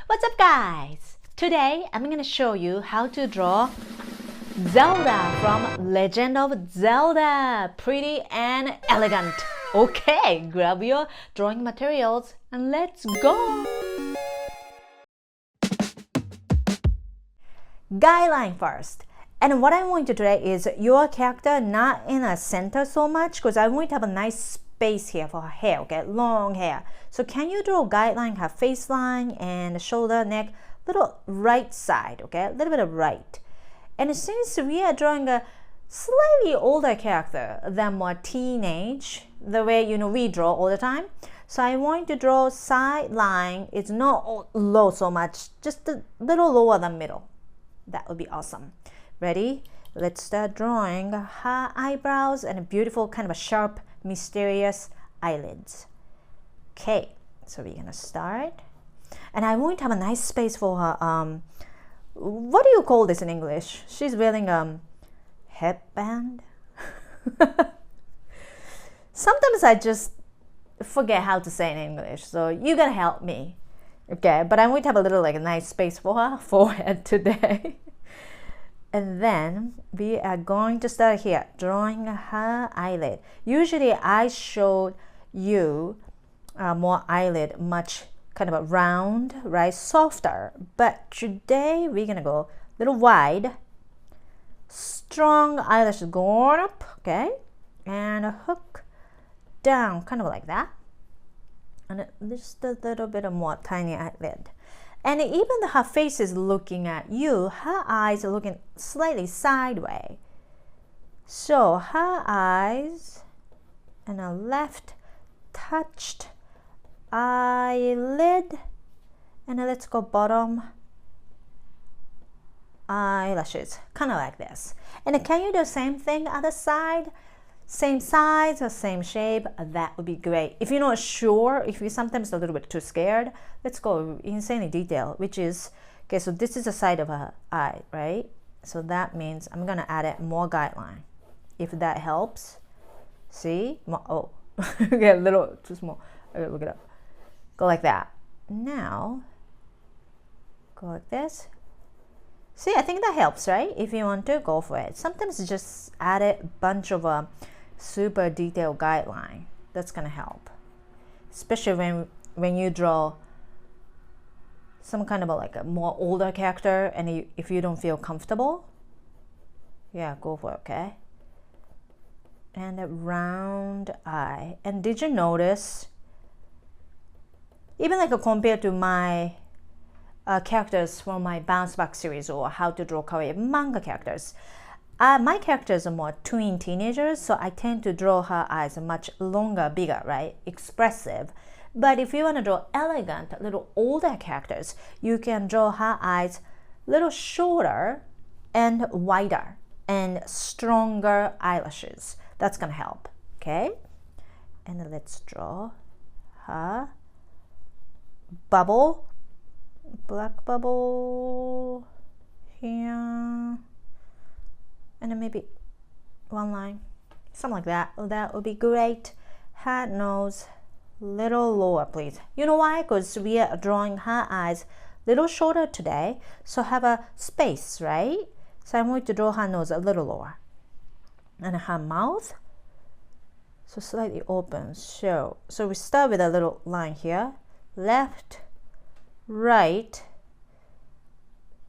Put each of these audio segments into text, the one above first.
What's up guys? Today I'm going to show you how to draw Zelda from Legend of Zelda. Pretty and elegant. Okay, grab your drawing materials and let's go! Guideline first. And what I want to do today is your character not in a center so much because I want to have a nice space here for her hair, okay? Long hair. So can you draw a guideline, her face line and shoulder, neck, little right side, okay? A little bit of right. And since we are drawing a slightly older character than more teenage, the way we draw all the time, so I want to draw side line. It's not low so much, just a little lower than middle. That would be awesome. Ready? Let's start drawing her eyebrows and a beautiful kind of a sharp, mysterious eyelids. Okay, so we're gonna start. And I want to have a nice space for her, what do you call this in English? She's wearing a headband. Sometimes I just forget how to say it in English, so you gotta help me. Okay, but I want to have a little a nice space for her forehead today. And then we are going to start here, drawing her eyelid. Usually I showed you more eyelid, much kind of a round, right, softer. But today we're gonna go a little wide, strong eyelashes going up, okay, and a hook down, kind of like that. And just a little bit of more tiny eyelid. And even though her face is looking at you, her eyes are looking slightly sideways. So her eyes and a left touched eyelid. And let's go bottom eyelashes, kind of like this. And can you do the same thing other side? Same size or same shape, that would be great. If you're not sure, if you're sometimes a little bit too scared, let's go insanely detail, which is, okay, so this is the side of her eye, right? So that means I'm gonna add it more guideline, if that helps. See? Oh, okay, a little too small. Okay, look it up. Go like that. Now, go like this. See, I think that helps, right? If you want to, go for it. Sometimes just add a bunch of super detailed guideline. That's gonna help, especially when you draw some kind of a more older character, and if you don't feel comfortable, yeah, go for it, okay? And a round eye. And did you notice, even compared to my characters from my bounce back series or how to draw kawaii manga characters, my characters are more tween teenagers, so I tend to draw her eyes much longer, bigger, right? Expressive. But if you want to draw elegant, little older characters, you can draw her eyes a little shorter and wider and stronger eyelashes. That's gonna help, okay? And let's draw her bubble, black bubble here. And then maybe one line, something like that. That would be great. Hat, nose, little lower, please. You know why? Because we are drawing her eyes little shorter today, so have a space, right? So I'm going to draw her nose a little lower. And her mouth, so slightly open. So we start with a little line here. Left, right,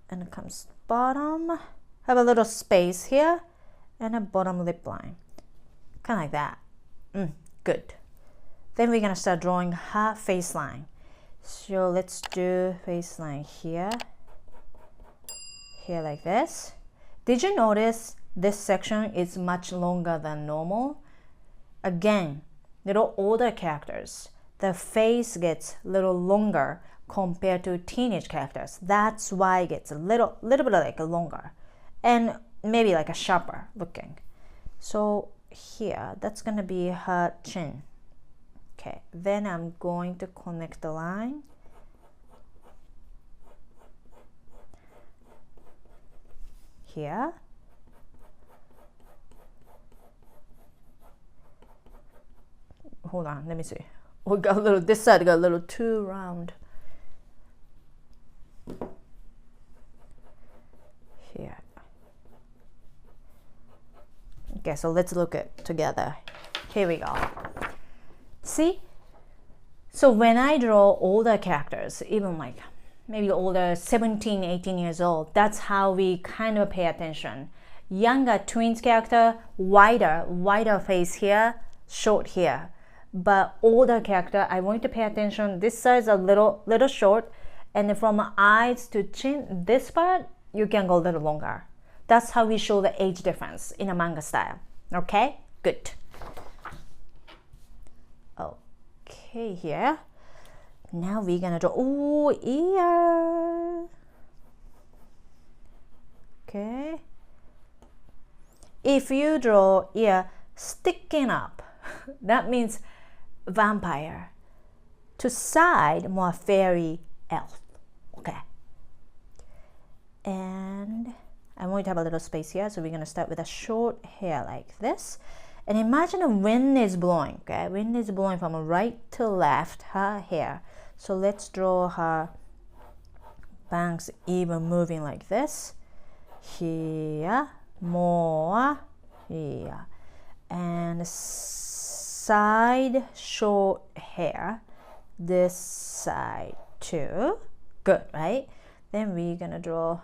and it comes bottom. Have a little space here and a bottom lip line, kind of like that. Good. Then we're gonna start drawing her face line. So let's do face line here, here like this. Did you notice this section is much longer than normal? Again, little older characters, the face gets a little longer compared to teenage characters. That's why it gets a little bit longer. And maybe a sharper looking. So here, that's gonna be her chin. Okay, then I'm going to connect the line. Here. Hold on, let me see. We got a little, this side got a little too round. Okay, so let's look at together. Here we go. See? So when I draw older characters, even like maybe older, 17, 18 years old, that's how we kind of pay attention. Younger twins character, wider face here, short here. But older character, I want you to pay attention. This side is a little short, and from eyes to chin, this part, you can go a little longer. That's how we show the age difference in a manga style. Okay? Good. Okay, here. Now we're gonna draw, ear. Okay. If you draw ear sticking up, that means vampire. To side, more fairy elf. Okay. And I want to have a little space here, so we're going to start with a short hair like this. And imagine the wind is blowing, okay? Wind is blowing from right to left, her hair. So let's draw her bangs even moving like this. Here, more, here. And side short hair, this side too. Good, right? Then we're going to draw,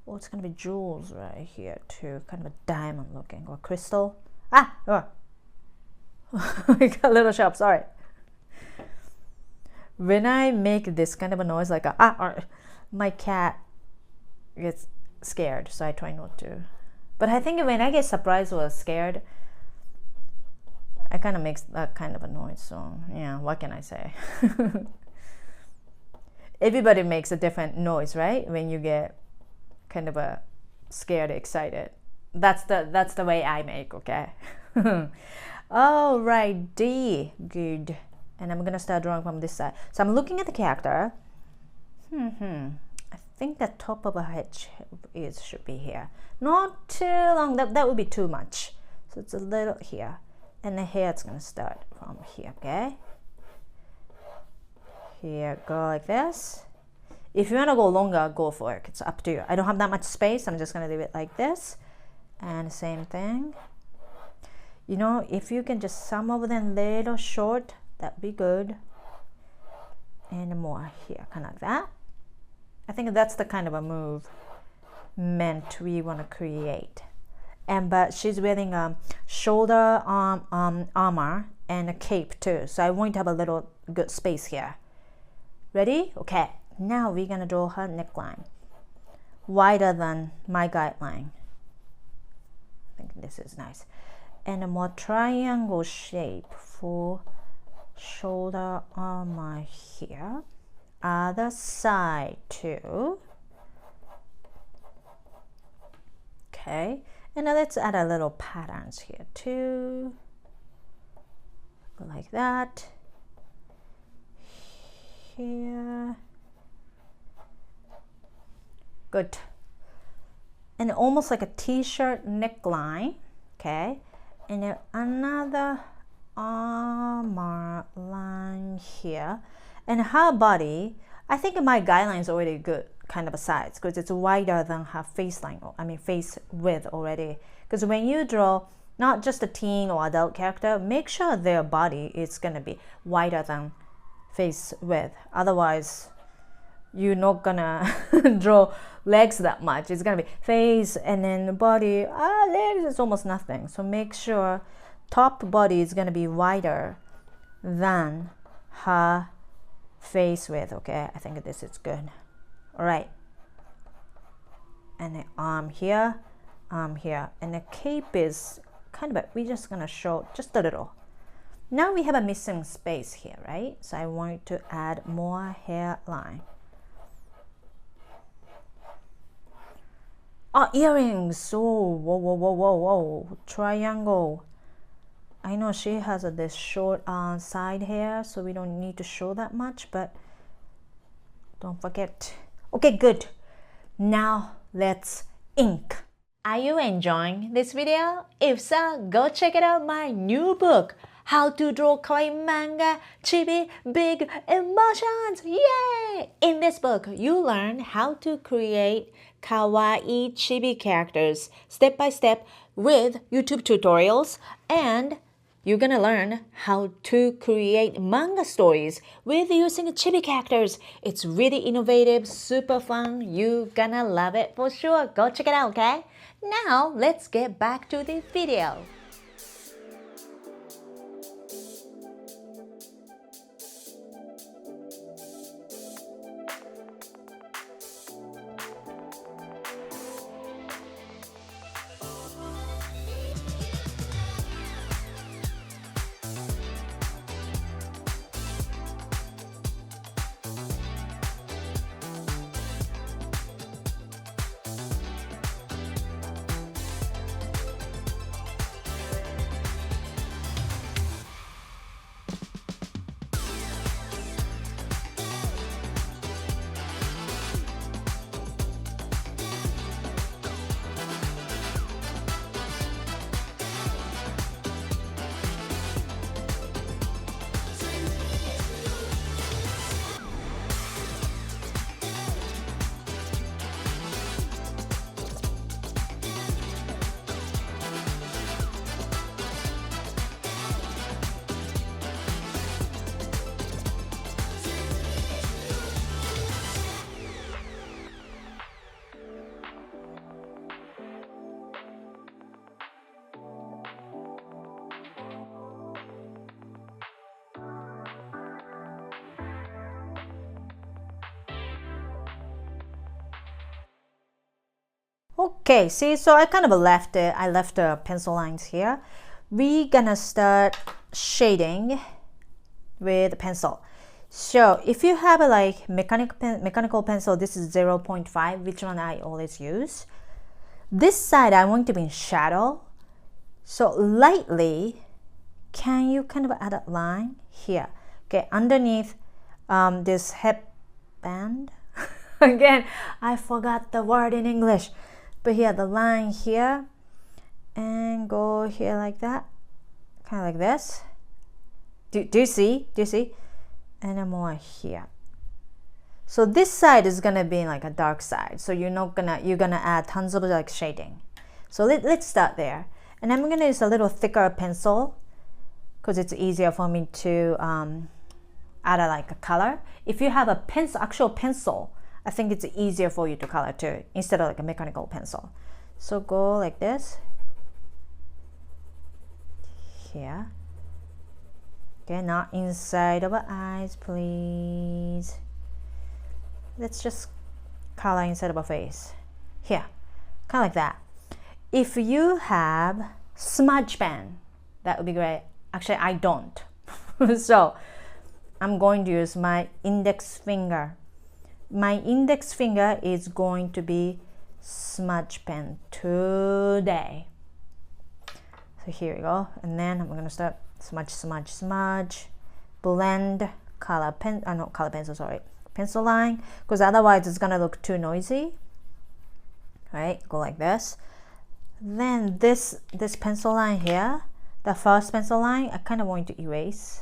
oh, it's going to be jewels right here too, kind of a diamond looking, or crystal. I got a little sharp, sorry. When I make this kind of a noise, like my cat gets scared, so I try not to. But I think when I get surprised or scared, I kind of make that kind of a noise, so yeah, what can I say? Everybody makes a different noise, right? When you get kind of a scared, excited. That's the way I make, okay? All right, D, good. And I'm gonna start drawing from this side. So I'm looking at the character. I think the top of her head should be here. Not too long, that would be too much. So it's a little here. And the hair is gonna start from here, okay? Here, go like this. If you wanna go longer, go for it. It's up to you. I don't have that much space. I'm just gonna leave it like this. And same thing. You know, if you can just some of them little short, that'd be good. And more here, kind of like that. I think that's the kind of a movement we want to create. And but she's wearing a shoulder armor and a cape too. So I want to have a little good space here. Ready? Okay. Now we're gonna draw her neckline. Wider than my guideline. I think this is nice. And a more triangle shape for shoulder armor here. Other side too. Okay. And now let's add a little patterns here too. Go like that. Here. Good. And almost like a t-shirt neckline. Okay. And then another armor line here. And her body, I think my guideline is already good kind of a size because it's wider than her face line, face width already. Because when you draw not just a teen or adult character, make sure their body is going to be wider than face width. Otherwise, you're not gonna draw legs that much. It's gonna be face and then body. Legs is almost nothing. So make sure top body is gonna be wider than her face width. Okay, I think this is good. All right. And the arm here, and the cape is kind of. We're just gonna show just a little. Now we have a missing space here, right? So I want to add more hairline. Oh, earrings. Oh, whoa. Triangle. I know she has this short side hair, so we don't need to show that much, but don't forget. Okay, good. Now let's ink. Are you enjoying this video? If so, go check it out my new book, how to draw kawaii manga, chibi, big emotions. Yay! In this book, you learn how to create kawaii chibi characters step by step with YouTube tutorials, and you're gonna learn how to create manga stories with using chibi characters. It's really innovative, super fun. You're gonna love it for sure. Go check it out, okay? Now, let's get back to the video. Okay, see, so I kind of left it. I left the pencil lines here. We're gonna start shading with pencil. So if you have a like mechanical pencil, this is 0.5, which one I always use. This side I want to be in shadow. So lightly, can you kind of add a line here? Okay, underneath this headband. Again, I forgot the word in English. But here, the line here, and go here like that, kind of like this. Do you see? Do you see? And then more here. So this side is gonna be like a dark side. So you're gonna add tons of like shading. So let's start there. And I'm gonna use a little thicker pencil because it's easier for me to add a color. If you have a pencil, actual pencil, I think it's easier for you to color too, instead of like a mechanical pencil. So go like this. Here. Okay, not inside of our eyes, please. Let's just color inside of our face. Here, kind of like that. If you have smudge pen, that would be great. Actually, I don't. So I'm going to use my index finger. My index finger is going to be smudge pen today. So here we go. And then I'm going to start smudge, smudge, smudge. Blend color pen, not color pencil, sorry. Pencil line, because otherwise it's going to look too noisy. Right, go like this. Then this pencil line here, the first pencil line, I kind of want to erase.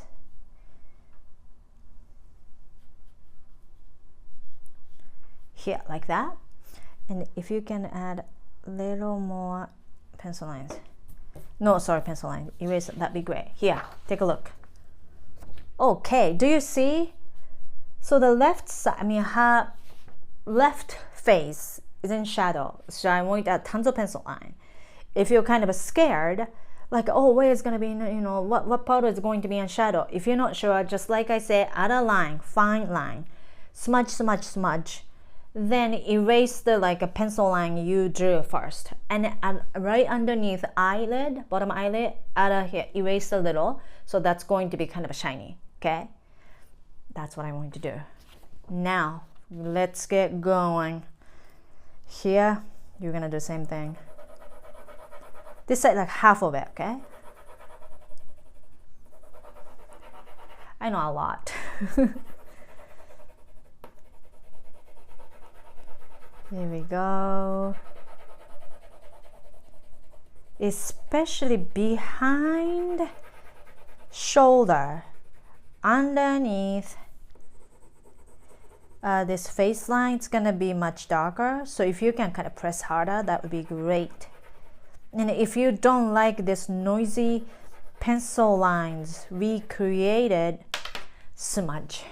Here like that. And if you can add a little more pencil lines, no, sorry, pencil line, erase it, that'd be great. Here, take a look. Okay, do you see? So the left side, her left face is in shadow, so I want to add tons of pencil line. If you're kind of scared, like, oh, where is going to be, what part is going to be in shadow? If you're not sure, just like I said, add a line, fine line, smudge, smudge, smudge. Then erase the a pencil line you drew first, and right underneath eyelid, bottom eyelid, add here, erase a little, so that's going to be kind of shiny. Okay, that's what I want to do. Now let's get going. Here you're gonna do the same thing. This side like half of it. Okay, I know a lot. Here we go. Especially behind shoulder, underneath this face line, it's gonna be much darker. So if you can kind of press harder, that would be great. And if you don't like this noisy pencil lines, we created smudge.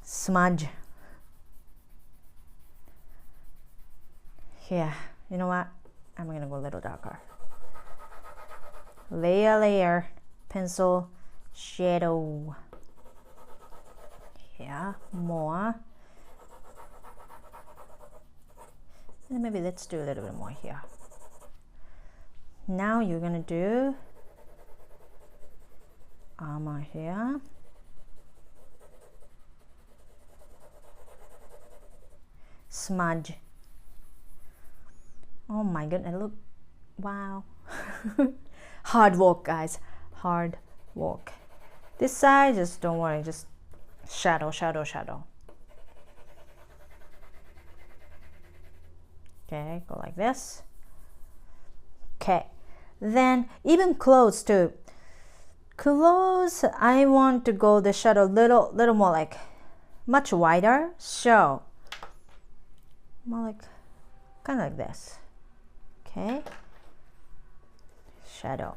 Smudge. Here, you know what? I'm gonna go a little darker. Layer, layer, pencil, shadow. Yeah, more. And maybe let's do a little bit more here. Now you're gonna do armor here. Smudge. Oh my goodness, look, wow. Hard work, guys, hard work. This side, just don't worry, just shadow, shadow, shadow. Okay, go like this. Okay, then even clothes too. Clothes, I want to go the shadow little more like much wider. So more like kind of like this. Okay, shadow.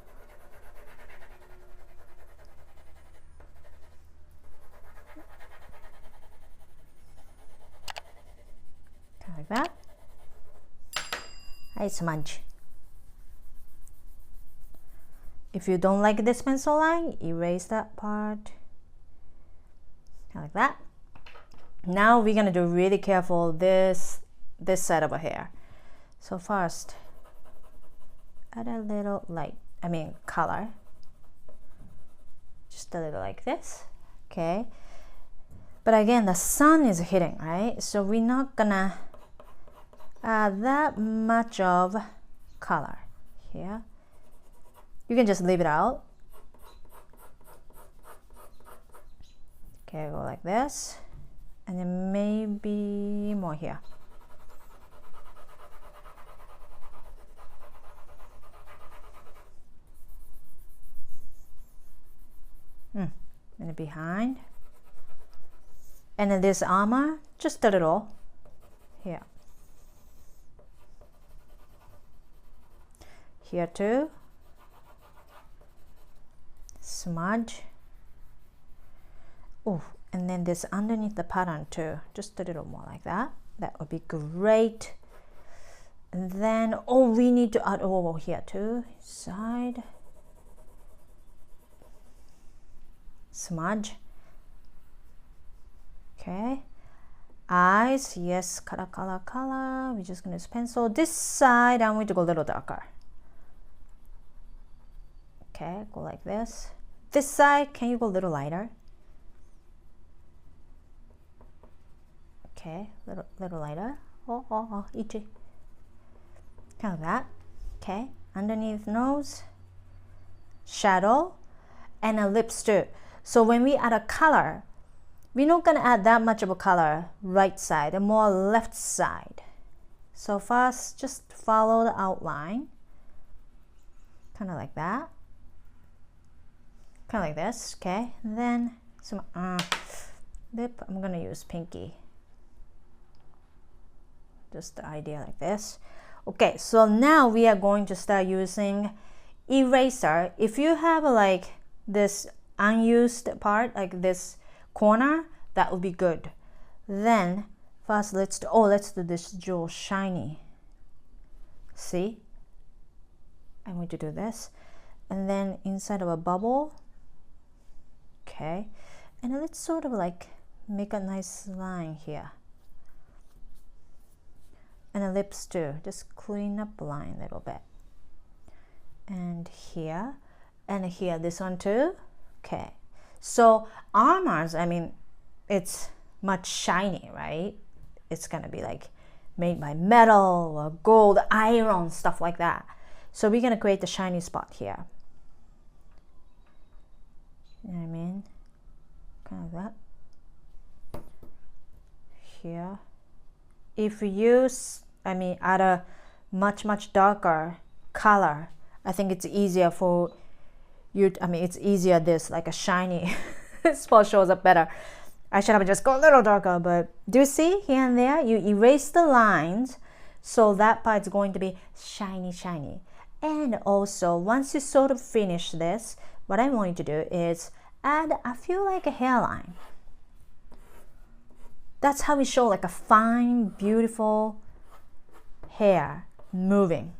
Kind of like that. I smudge. If you don't like this pencil line, erase that part. Kind of like that. Now we're gonna do really careful this side over here. So first, add a little light, color. Just a little like this, okay? But again, the sun is hitting, right? So we're not gonna add that much of color here. You can just leave it out. Okay, go like this. And then maybe more here. And then behind. And then this armor, just a little here. Here too. Smudge. Oh, and then this underneath the pattern too, just a little more like that. That would be great. And then, oh, we need to add over here too, side. Smudge. Okay. Eyes, yes, color, color, color. We're just gonna use pencil. This side, I'm going to go a little darker. Okay, go like this. This side, can you go a little lighter? Okay, little lighter. Oh, itchy. Kind of that. Okay, underneath nose, shadow, and a lips too. So when we add a color, we're not gonna add that much of a color right side, and more left side. So first, just follow the outline, kind of like that. Kind of like this, okay? And then some lip, I'm gonna use pinky. Just the idea like this. Okay, so now we are going to start using eraser. If you have like this unused part, like this corner, that would be good. Then first let's do this jewel shiny. See? I'm going to do this. And then inside of a bubble. Okay, and let's sort of like make a nice line here. And the lips too, just clean up the line a little bit. And here, this one too. Okay, so armors, it's much shiny, right? It's gonna be like made by metal or gold, iron, stuff like that. So we're gonna create the shiny spot here. You know what I mean? Kind of that. Here. If you use, add a much darker color, I think it's easier for I mean, it's easier this, like a shiny spot shows up better. I should have just go a little darker, but do you see here and there? You erase the lines, so that part's going to be shiny, shiny. And also, once you sort of finish this, what I'm going to do is add, I feel like a hairline. That's how we show like a fine, beautiful hair moving.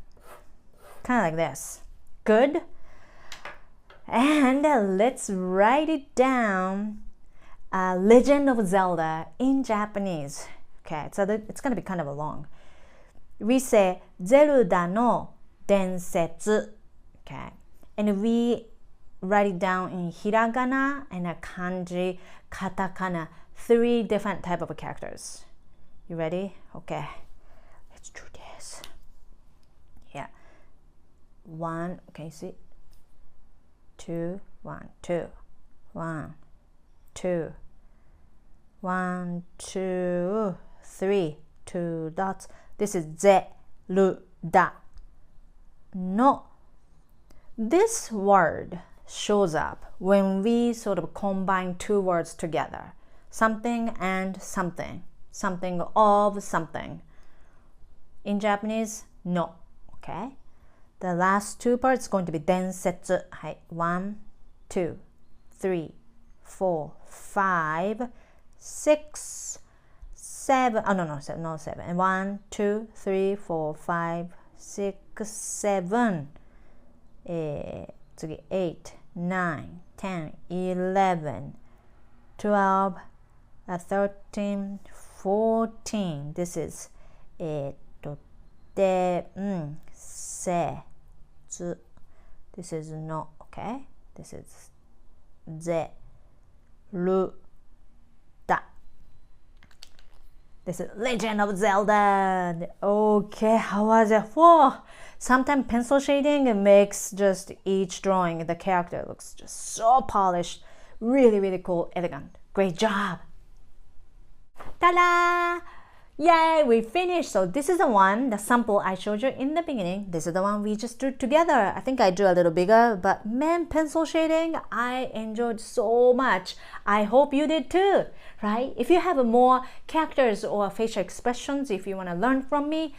Kind of like this. Good? And let's write it down. Legend of Zelda in Japanese. Okay, so it's going to be kind of a long. We say Zelda no densetsu. Okay, and we write it down in hiragana and a kanji, katakana. 3 different type of characters. You ready? Okay, let's do this. Yeah. 1. Okay, see. 2. 1, 2. 1, 2. 1, 2, 3. 2 dots. This is Zelda. No. This word shows up when we sort of combine 2 words together. Something and something. Something of something. In Japanese, no. Okay? The last 2 parts going to be densetsu. 1, 2, 3, 4, 5, 6, 7. Oh, no, 7. And 1, 2, 3, 4, 5, 6, 7. 次 8, 9, 10, 11, 12, 13, 14. This is se. This is no, okay? This is ze. Lu. Da. This is Legend of Zelda. Okay, how was it? Whoa. Sometimes pencil shading makes just each drawing, the character looks just so polished. Really, really cool, elegant. Great job. Ta-da! Yay, we finished. So this is the one, the sample I showed you in the beginning. This is the one we just drew together. I think I drew a little bigger, but man, pencil shading, I enjoyed so much. I hope you did too, right? If you have more characters or facial expressions, if you want to learn from me,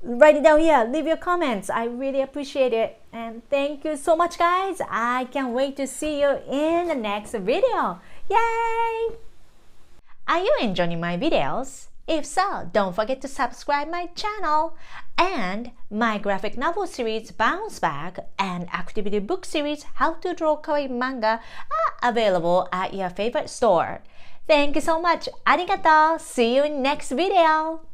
write it down here. Leave your comments. I really appreciate it. And thank you so much, guys. I can't wait to see you in the next video. Yay! Are you enjoying my videos? If so, don't forget to subscribe my channel. And my graphic novel series Bounce Back and activity book series How to Draw Kawaii Manga are available at your favorite store. Thank you so much. Arigato. See you in next video.